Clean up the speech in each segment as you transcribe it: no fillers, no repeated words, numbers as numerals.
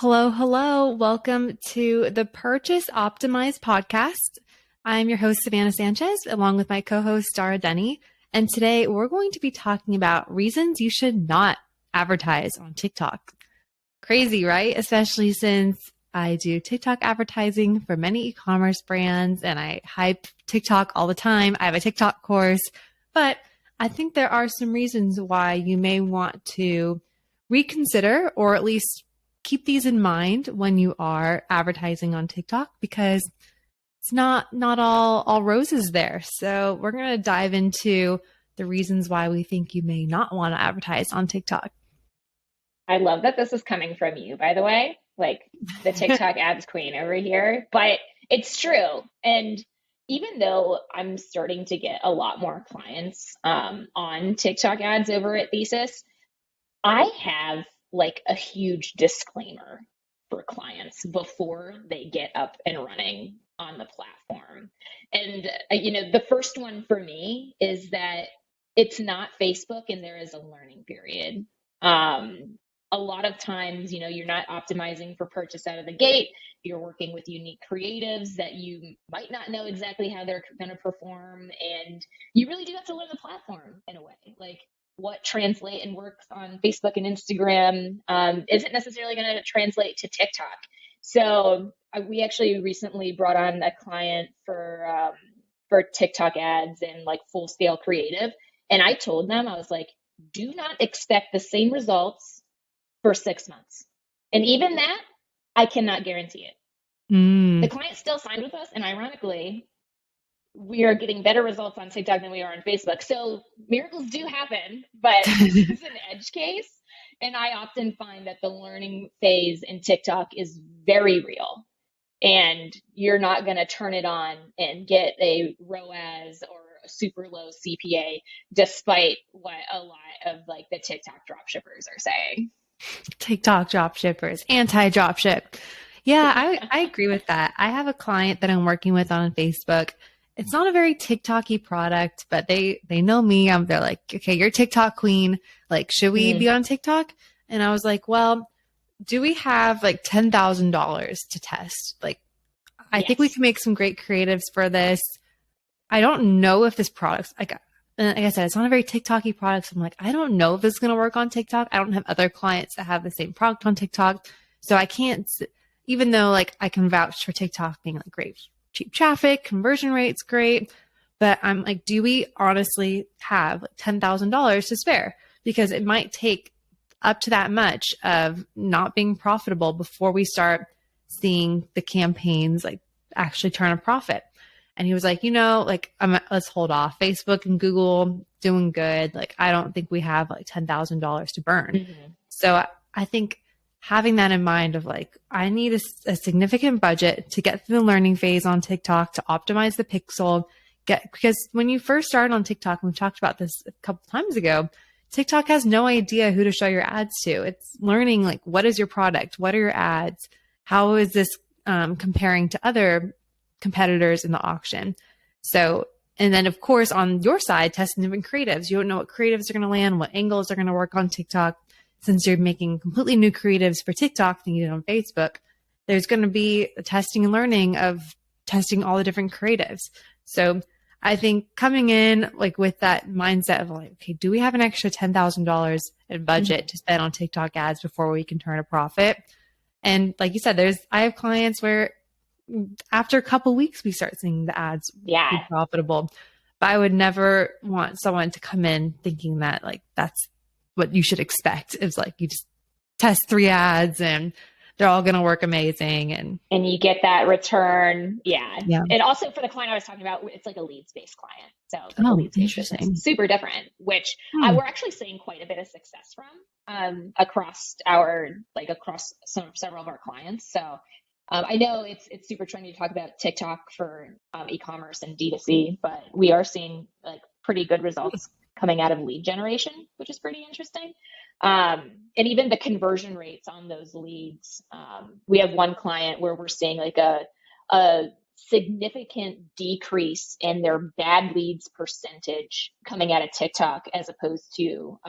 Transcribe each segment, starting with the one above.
Hello, hello. Welcome to the Purchase Optimized podcast. I'm your host, Savannah Sanchez, along with my co-host, Dara Denny. And today we're going to be talking about reasons you should not advertise on TikTok. Crazy, right? Especially since I do TikTok advertising for many e-commerce brands and I hype TikTok all the time. I have a TikTok course, but I think there are some reasons why you may want to reconsider or at least keep these in mind when you are advertising on TikTok because it's not all roses there. So we're going to dive into the reasons why we think you may not want to advertise on TikTok. I love that this is coming from you, by the way, like the TikTok ads queen over here, but it's true. And even though I'm starting to get a lot more clients on TikTok ads over at Thesis, I have like a huge disclaimer for clients before they get up and running on the platform. And, the first one for me is that it's not Facebook and there is a learning period. A lot of times, you're not optimizing for purchase out of the gate. You're working with unique creatives that you might not know exactly how they're going to perform. And you really do have to learn the platform in a way. Like, what translate and works on Facebook and Instagram isn't necessarily going to translate to TikTok. So we actually recently brought on a client for TikTok ads and like full scale creative. And I told them, I was like, do not expect the same results for 6 months. And even that, I cannot guarantee it. The client still signed with us. And ironically, we are getting better results on TikTok than we are on Facebook. So miracles do happen, but it's an edge case. And I often find that the learning phase in TikTok is very real. And you're not going to turn it on and get a ROAS or a super low CPA, despite what a lot of like the TikTok dropshippers are saying. TikTok dropshippers, anti-dropship. Yeah, I agree with that. I have a client that I'm working with on Facebook. It's not a very TikTok-y product, but they know me. They're like, okay, you're TikTok queen. Like, should we be on TikTok? And I was like, well, do we have like $10,000 to test? Like, I think we can make some great creatives for this. I don't know if this product's like I said, it's not a very TikTok-y product. So I'm like, I don't know if this is going to work on TikTok. I don't have other clients that have the same product on TikTok. So I can't, even though like I can vouch for TikTok being like great, cheap traffic, conversion rate's great. But I'm like, do we honestly have like $10,000 to spare? Because it might take up to that much of not being profitable before we start seeing the campaigns like actually turn a profit. And he was like, let's hold off. Facebook and Google doing good. Like, I don't think we have like $10,000 to burn. So I think having that in mind of like, I need a significant budget to get through the learning phase on TikTok to optimize the pixel. Because when you first start on TikTok, and we've talked about this a couple times ago, TikTok has no idea who to show your ads to. It's learning like, what is your product? What are your ads? How is this comparing to other competitors in the auction? So, and then of course on your side, testing different creatives. You don't know what creatives are going to land, what angles are going to work on TikTok. Since you're making completely new creatives for TikTok than you did on Facebook, there's going to be a testing and learning of testing all the different creatives. So I think coming in like with that mindset of like, okay, do we have an extra $10,000 in budget to spend on TikTok ads before we can turn a profit? And like you said, I have clients where after a couple weeks, we start seeing the ads be profitable. But I would never want someone to come in thinking that like that's what you should expect. It's like you just test 3 ads and they're all going to work amazing. And you get that return. Yeah. And also for the client I was talking about, it's like a leads-based client. So interesting. Super different, which we're actually seeing quite a bit of success from across several of our clients. So I know it's super trendy to talk about TikTok for e-commerce and D2C, but we are seeing like pretty good results coming out of lead generation, which is pretty interesting. And even the conversion rates on those leads. We have one client where we're seeing like a significant decrease in their bad leads percentage coming out of TikTok as opposed to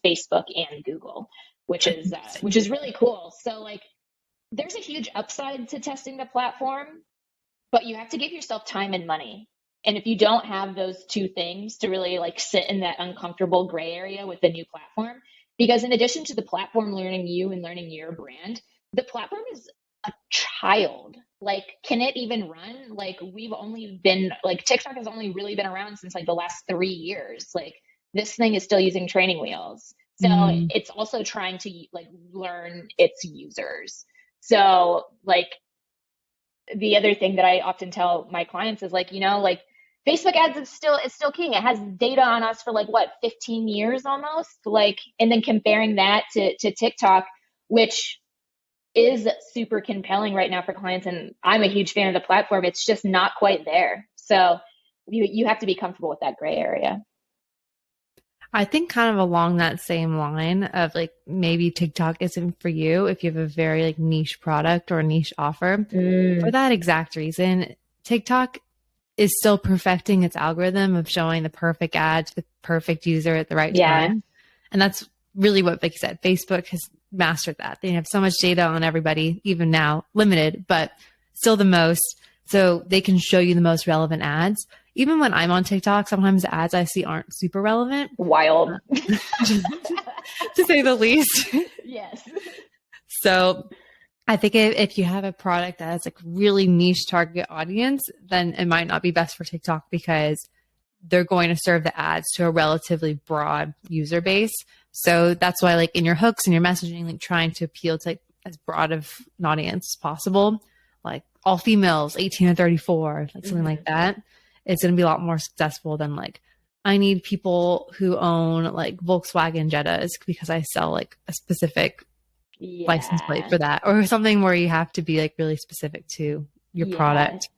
Facebook and Google, which is really cool. So like there's a huge upside to testing the platform, but you have to give yourself time and money. And if you don't have those two things to really like sit in that uncomfortable gray area with the new platform, because in addition to the platform learning you and learning your brand, the platform is a child. Like, can it even run? Like, we've only been like TikTok has only really been around since like the last 3 years. Like, this thing is still using training wheels. So Mm. it's also trying to like learn its users. So like the other thing that I often tell my clients is like, like Facebook ads is still king. It has data on us for like what, 15 years almost? Like, and then comparing that to TikTok, which is super compelling right now for clients. And I'm a huge fan of the platform. It's just not quite there. So you have to be comfortable with that gray area. I think kind of along that same line of like maybe TikTok isn't for you if you have a very like niche product or a niche offer. For Mm, that exact reason, TikTok is still perfecting its algorithm of showing the perfect ad to the perfect user at the right yeah. time. And that's really what, like you said, Facebook has mastered that. They have so much data on everybody, even now, limited, but still the most. So they can show you the most relevant ads. Even when I'm on TikTok, sometimes the ads I see aren't super relevant, Wild. to say the least. Yes. So I think if you have a product that has like really niche target audience, then it might not be best for TikTok because they're going to serve the ads to a relatively broad user base. So that's why like in your hooks and your messaging, like trying to appeal to like as broad of an audience as possible, like all females, 18 to 34, like something like Hmm. that. It's going to be a lot more successful than like, I need people who own like Volkswagen Jettas because I sell like a specific license plate Yeah. for that, or something where you have to be like really specific to your Yeah. product.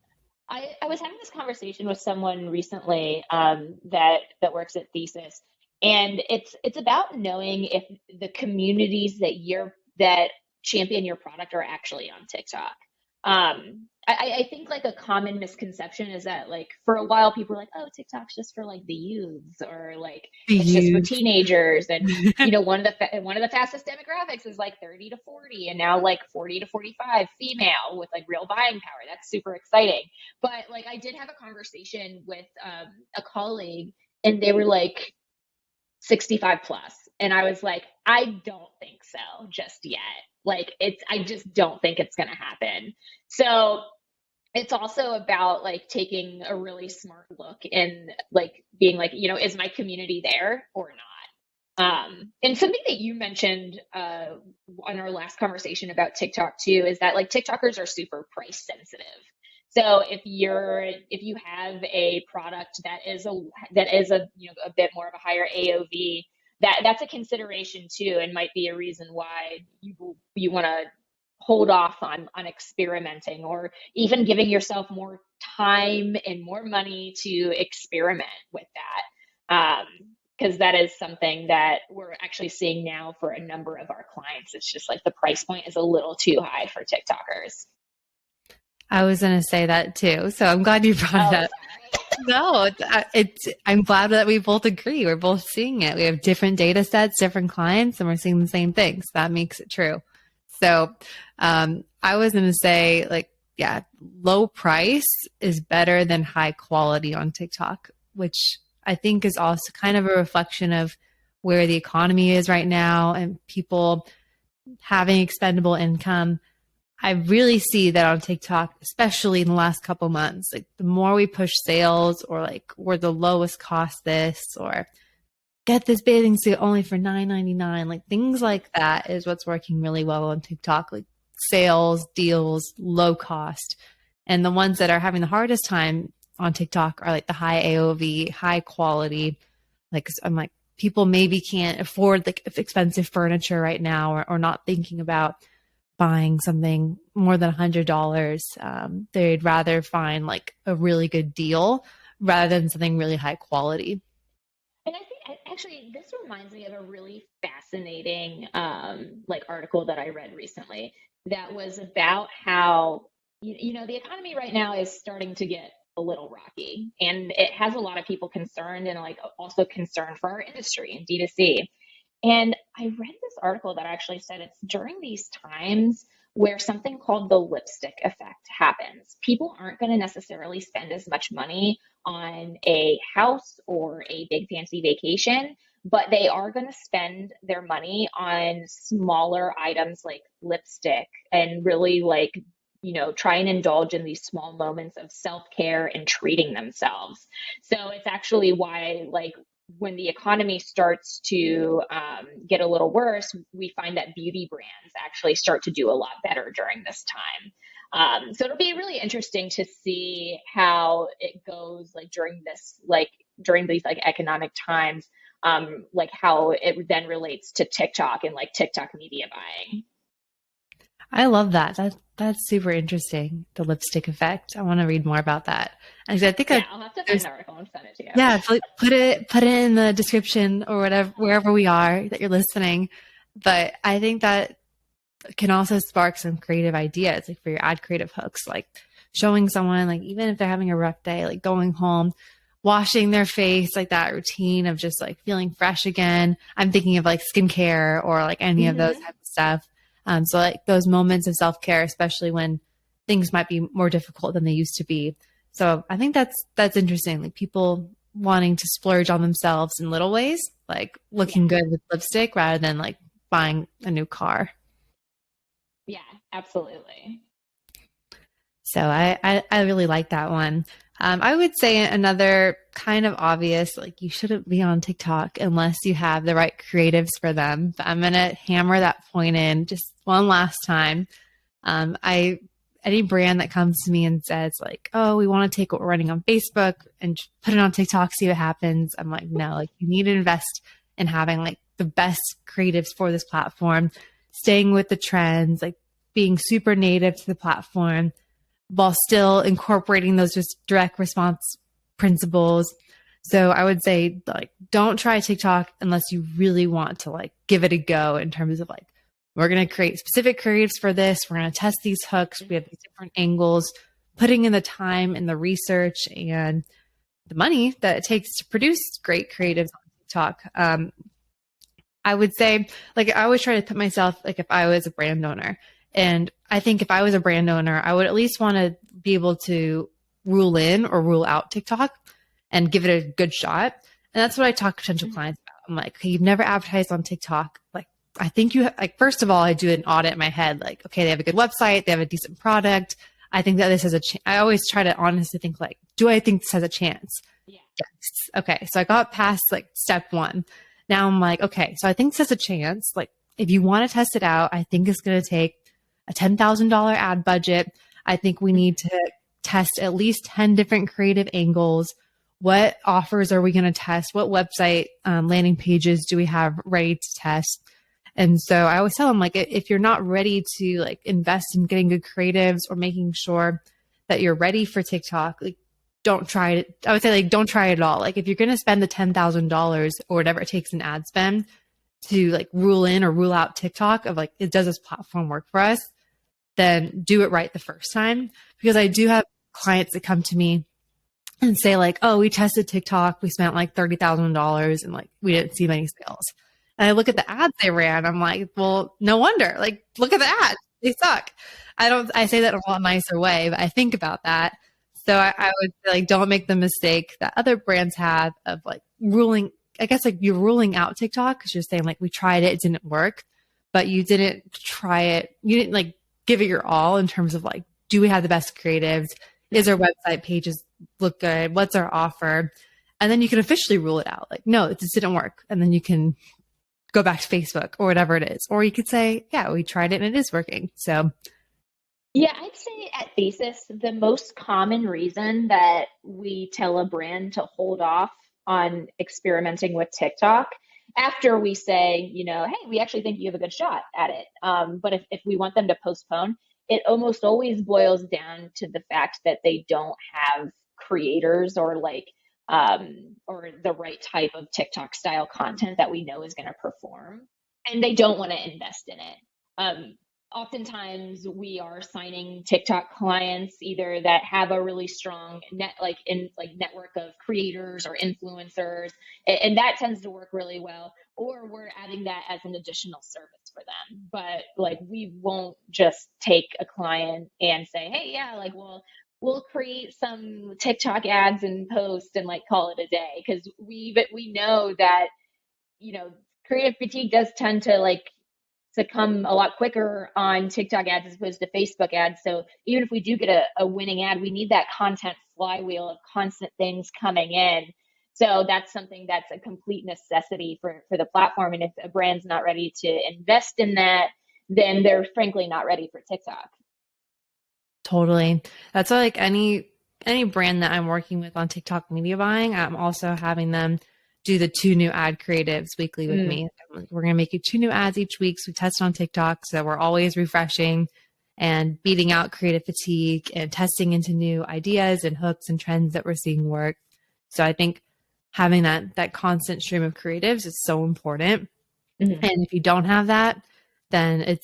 I was having this conversation with someone recently that works at Thesis, and it's about knowing if the communities that champion your product are actually on TikTok. I think like a common misconception is that like for a while people were like, oh, TikTok's just for like the youths or like The it's just for youth. teenagers, and one of the fastest demographics is like 30 to 40, and now like 40 to 45 female with like real buying power. That's super exciting. But like I did have a conversation with a colleague, and they were like 65 plus, and I was like, I don't think so just yet. Like I just don't think it's going to happen. So it's also about like taking a really smart look and like being like, is my community there or not? And something that you mentioned on our last conversation about TikTok too is that like TikTokers are super price sensitive. So if you have a product that is a a bit more of a higher AOV, that's a consideration too, and might be a reason why you want to hold off on experimenting or even giving yourself more time and more money to experiment with that. Because that is something that we're actually seeing now for a number of our clients. It's just like the price point is a little too high for TikTokers. I was going to say that too. So I'm glad you brought it Oh, up. No, I'm glad that we both agree. We're both seeing it. We have different data sets, different clients, and we're seeing the same things. That makes it true. So, I was going to say, like, yeah, low price is better than high quality on TikTok, which I think is also kind of a reflection of where the economy is right now and people having expendable income. I really see that on TikTok, especially in the last couple months. Like the more we push sales or like we're the lowest cost this or get this bathing suit only for $9.99, like things like that is what's working really well on TikTok. Like sales, deals, low cost. And the ones that are having the hardest time on TikTok are like the high AOV, high quality. Like I'm like, people maybe can't afford like expensive furniture right now or not thinking about buying something more than $100. They'd rather find like a really good deal rather than something really high quality. and I think actually this reminds me of a really fascinating like article that I read recently that was about how the economy right now is starting to get a little rocky, and it has a lot of people concerned and like also concerned for our industry and D2C. And I read this article that actually said it's during these times where something called the lipstick effect happens. People aren't going to necessarily spend as much money on a house or a big fancy vacation, but they are going to spend their money on smaller items like lipstick and really like, try and indulge in these small moments of self-care and treating themselves. So it's actually why, like, when the economy starts to get a little worse, we find that beauty brands actually start to do a lot better during this time. So it'll be really interesting to see how it goes, like during these like economic times, like how it then relates to TikTok and like TikTok media buying. I love that. That's super interesting. The lipstick effect. I want to read more about that. And I think Yeah, I'll have to find there's the article and send it to yeah, you. put it in the description or whatever wherever we are that you're listening. But I think that can also spark some creative ideas, like for your ad creative hooks, like showing someone, like even if they're having a rough day, like going home, washing their face, like that routine of just like feeling fresh again. I'm thinking of like skincare or like any of those Hmm. type of stuff. So like those moments of self care, especially when things might be more difficult than they used to be. So I think that's interesting. Like people wanting to splurge on themselves in little ways, like Yeah, looking good with lipstick rather than like buying a new car. yeah, absolutely. So I really like that one. I would say another kind of obvious, like you shouldn't be on TikTok unless you have the right creatives for them. But I'm gonna hammer that point in just one last time. I any brand that comes to me and says like, "Oh, we want to take what we're running on Facebook and put it on TikTok, see what happens." I'm like, no, like you need to invest in having like the best creatives for this platform, staying with the trends, like being super native to the platform while still incorporating those just direct response principles. So I would say like don't try TikTok unless you really want to like give it a go in terms of like we're going to create specific creatives for this. We're going to test these hooks. We have these different angles, putting in the time and the research and the money that it takes to produce great creatives on TikTok. I would say, like, I always try to put myself, like, if I was a brand owner, and I think if I was a brand owner, I would at least want to be able to rule in or rule out TikTok and give it a good shot. And that's what I talk to potential Mhm. clients about. I'm like, okay, you've never advertised on TikTok. Like, I think like, first of all, I do an audit in my head. Like, okay, they have a good website, they have a decent product. I think that this has I always try to honestly think, like, do I think this has a chance? Yeah. Yes. Okay. So I got past like step one. Now I'm like, okay, so I think this has a chance. Like, if you want to test it out, I think it's going to take a $10,000 ad budget. I think we need Mhm. to test at least 10 different creative angles. What offers are we going to test? What website landing pages do we have ready to test? And so I always tell them, like, if you're not ready to like invest in getting good creatives or making sure that you're ready for TikTok, like, don't try it. I would say, like, don't try it at all. Like, if you're going to spend the $10,000 or whatever it takes in ad spend to like rule in or rule out TikTok of like, does this platform work for us? Then do it right the first time. Because I do have clients that come to me and say like, oh, we tested TikTok, we spent like $30,000 and like we didn't see many sales. And I look at the ads they ran, I'm like, well, no wonder. Like, look at the ads, they suck. I say that in a lot nicer way, but I think about that. So I would say like, don't make the mistake that other brands have of like ruling. I guess like you're ruling out TikTok because you're saying like we tried it, it didn't work, but you didn't try it. You didn't like give it your all in terms of like, do we have the best creatives? Is our Mhm. website pages look good? What's our offer? And then you can officially rule it out. Like, no, this didn't work. And then you can go back to Facebook or whatever it is. Or you could say, yeah, we tried it and it is working. So, Yeah, I'd say at thesis, the most common reason that we tell a brand to hold off on experimenting with TikTok after we say, hey, we actually think you have a good shot at it. But if we want them to postpone, it almost always boils down to the fact that they don't have creators or or the right type of TikTok style content that we know is going to perform, and they don't want to invest in it. oftentimes we are signing TikTok clients either that have a really strong network of creators or influencers, and that tends to work really well. Or we're adding that as an additional service for them. But like we won't just take a client and say, hey, yeah, like we'll create some TikTok ads and post and like call it a day, because we know that creative fatigue does tend to like to come a lot quicker on TikTok ads as opposed to Facebook ads. So even if we do get a winning ad, we need that content flywheel of constant things coming in. So that's something that's a complete necessity for the platform. And if a brand's not ready to invest in that, then they're frankly not ready for TikTok. Totally. That's why like any brand that I'm working with on TikTok media buying, I'm also having them do the 2 new ad creatives weekly with me. We're going to make you 2 new ads each week. So we test on TikTok. So we're always refreshing and beating out creative fatigue and testing into new ideas and hooks and trends that we're seeing work. So I think having that constant stream of creatives is so important. Mm-hmm. And if you don't have that, then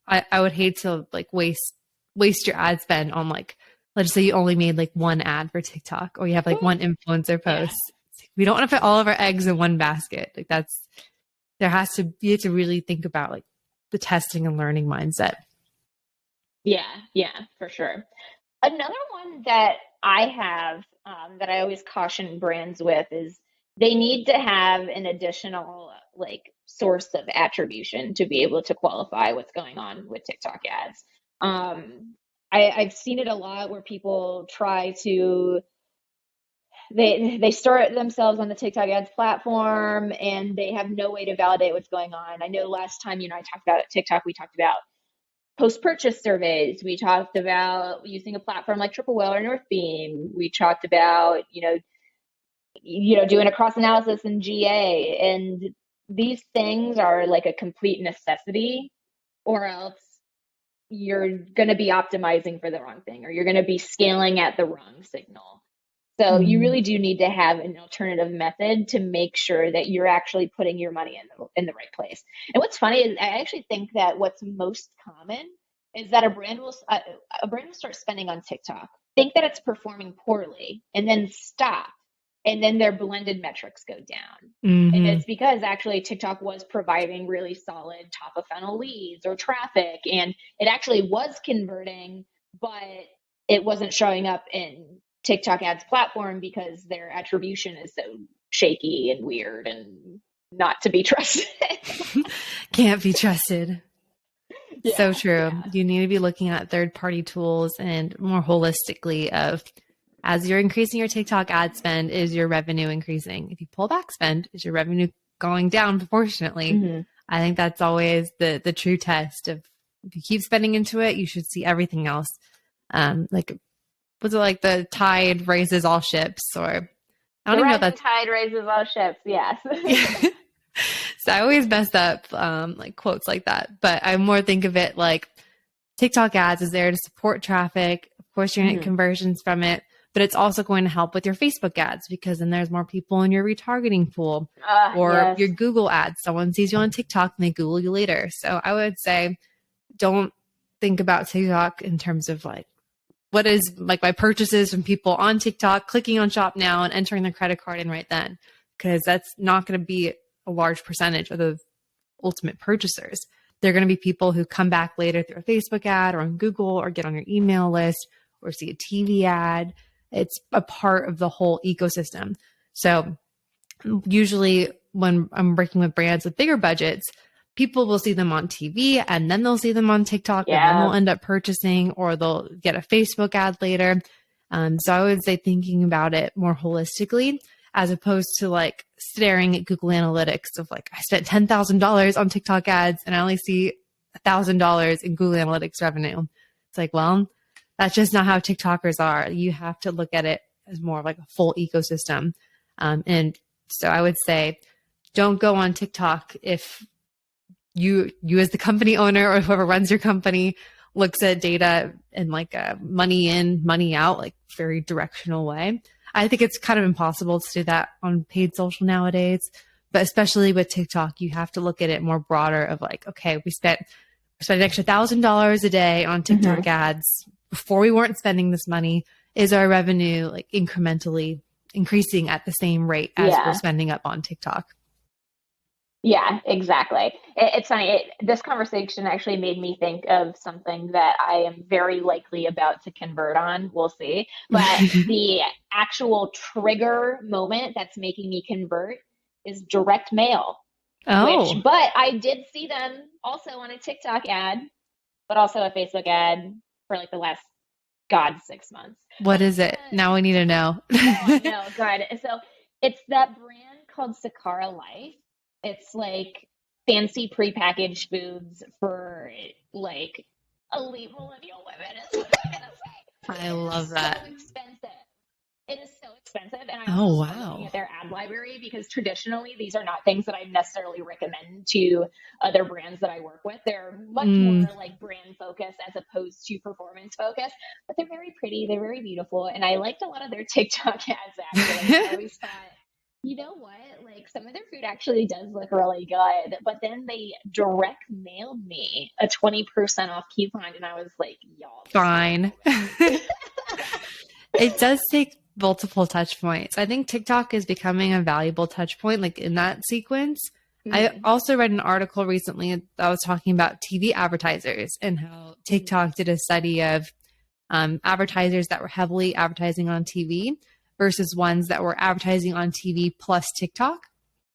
I would hate to like waste your ad spend on like, let's say you only made like 1 ad for TikTok, or you have like 1 influencer post. Yeah. We don't want to put all of our eggs in one basket. Like you have to really think about like the testing and learning mindset. Yeah, for sure. Another one that I have that I always caution brands with is they need to have an additional like source of attribution to be able to qualify what's going on with TikTok ads. I've seen it a lot where people try to they start themselves on the TikTok ads platform and they have no way to validate what's going on. I know last time I talked about TikTok, we talked about post-purchase surveys. We talked about using a platform like Triple Whale or Northbeam. We talked about, doing a cross analysis in GA. And these things are like a complete necessity, or else you're going to be optimizing for the wrong thing, or you're going to be scaling at the wrong signal. So you really do need to have an alternative method to make sure that you're actually putting your money in the right place. And what's funny is I actually think that what's most common is that a brand will start spending on TikTok, think that it's performing poorly, and then stop. And then their blended metrics go down. Mm-hmm. And it's because actually TikTok was providing really solid top of funnel leads or traffic, and it actually was converting, but it wasn't showing up in TikTok ads platform because their attribution is so shaky and weird and not to be trusted. Can't be trusted. Yeah, so true. Yeah. You need to be looking at third-party tools and more holistically of, as you're increasing your TikTok ad spend, is your revenue increasing? If you pull back spend, is your revenue going down proportionately? Mm-hmm. I think that's always the true test of, if you keep spending into it, you should see everything else. Was it like the tide raises all ships, or I don't even know that tide raises all ships. Yes. So I always mess up like quotes like that, but I more think of it like TikTok ads is there to support traffic. Of course, you're going to get conversions from it, but it's also going to help with your Facebook ads, because then there's more people in your retargeting pool, or your Google ads. Someone sees you on TikTok and they Google you later. So I would say, don't think about TikTok in terms of like, what is like my purchases from people on TikTok clicking on shop now and entering their credit card in right then, because that's not going to be a large percentage of the ultimate purchasers. They're going to be people who come back later through a Facebook ad or on Google, or get on your email list, or see a TV ad. It's a part of the whole ecosystem. So usually when I'm working with brands with bigger budgets, people will see them on TV and then they'll see them on TikTok, and then they'll end up purchasing, or they'll get a Facebook ad later. So I would say thinking about it more holistically, as opposed to like staring at Google Analytics of like, I spent $10,000 on TikTok ads and I only see $1,000 in Google Analytics revenue. It's like, well, that's just not how TikTokers are. You have to look at it as more like a full ecosystem. And so I would say, don't go on TikTok if you as the company owner or whoever runs your company looks at data in like a money in, money out, like very directional way. I think it's kind of impossible to do that on paid social nowadays, but especially with TikTok, you have to look at it more broader of like, okay, we spent spending an extra $1,000 a day on TikTok ads before we weren't spending this money. Is our revenue like incrementally increasing at the same rate as we're spending up on TikTok? Yeah, exactly. It's funny. This conversation actually made me think of something that I am very likely about to convert on. We'll see. But the actual trigger moment that's making me convert is direct mail, Oh, but I did see them also on a TikTok ad, but also a Facebook ad for like the last, God, 6 months. what is it? Now we need to know. No, I know. God. So it's that brand called Sakara Life. It's like fancy prepackaged foods for like elite millennial women is what I'm gonna say. I It love is that. so expensive. It is so expensive. And I Oh, also love looking wow. at their ad library because traditionally these are not things that I necessarily recommend to other brands that I work with. They're much more Mm, like brand focused as opposed to performance focused, but they're very pretty, they're very beautiful. And I liked a lot of their TikTok ads actually. I always thought, you know what? Like some of their food actually does look really good. But then they direct mailed me a 20% off coupon and I was like, y'all, just fine. cancel this. It does take multiple touch points. I think TikTok is becoming a valuable touch point, like in that sequence. I Mhm. also read an article recently that was talking about TV advertisers and how Mhm. TikTok did a study of advertisers that were heavily advertising on TV versus ones that were advertising on TV plus TikTok.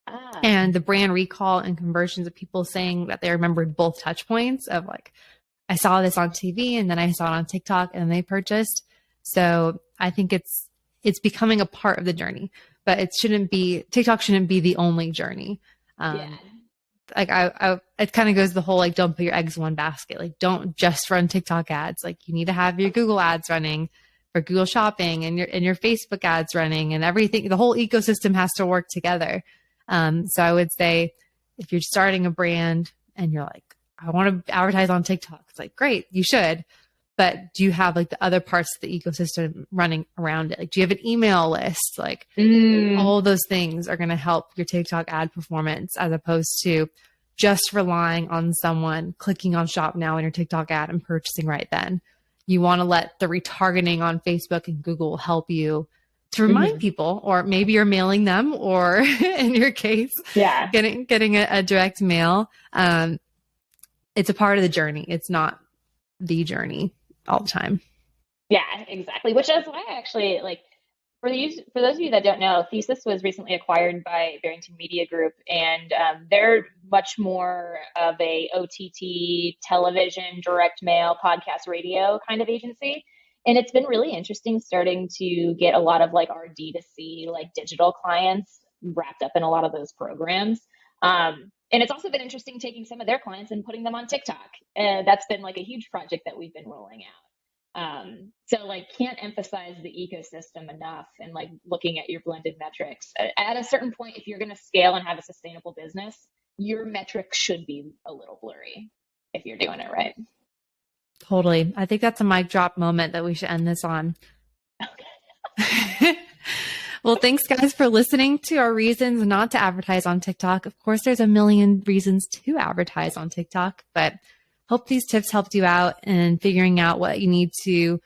Ah. And the brand recall and conversions of people saying that they remembered both touch points of like, I saw this on TV and then I saw it on TikTok and they purchased. So I think it's becoming a part of the journey, but TikTok shouldn't be the only journey. Yeah. Like it kind of goes the whole like don't put your eggs in one basket. Like don't just run TikTok ads. Like you need to have your Google ads running for Google Shopping and your Facebook ads running and everything. The whole ecosystem has to work together. So I would say if you're starting a brand and you're like, I want to advertise on TikTok, it's like great, you should. But do you have like the other parts of the ecosystem running around it? Like, do you have an email list? Like, Mm. all those things are going to help your TikTok ad performance as opposed to just relying on someone clicking on shop now in your TikTok ad and purchasing right then. You want to let the retargeting on Facebook and Google help you to remind Mhm. people, or maybe you're mailing them, or in your case, Yeah. getting a direct mail. It's a part of the journey. It's not the journey all the time. Yeah, exactly. Which is why I actually like for those of you that don't know, Thesis was recently acquired by Barrington Media Group, and they're much more of a OTT, television, direct mail, podcast, radio kind of agency. And it's been really interesting starting to get a lot of like our D2C, like digital clients wrapped up in a lot of those programs. And it's also been interesting taking some of their clients and putting them on TikTok. That's been like a huge project that we've been rolling out. So like can't emphasize the ecosystem enough and like looking at your blended metrics. At a certain point, if you're going to scale and have a sustainable business, your metrics should be a little blurry if you're doing it right. Totally. I think that's a mic drop moment that we should end this on. Well, thanks guys for listening to our reasons not to advertise on TikTok. Of course, there's a million reasons to advertise on TikTok, but hope these tips helped you out in figuring out what you need to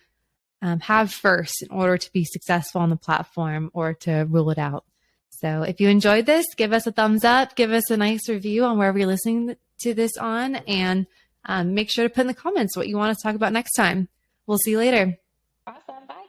have first in order to be successful on the platform or to rule it out. So if you enjoyed this, give us a thumbs up, give us a nice review on wherever you're listening to this on, and make sure to put in the comments what you want us to talk about next time. We'll see you later. Awesome. Bye.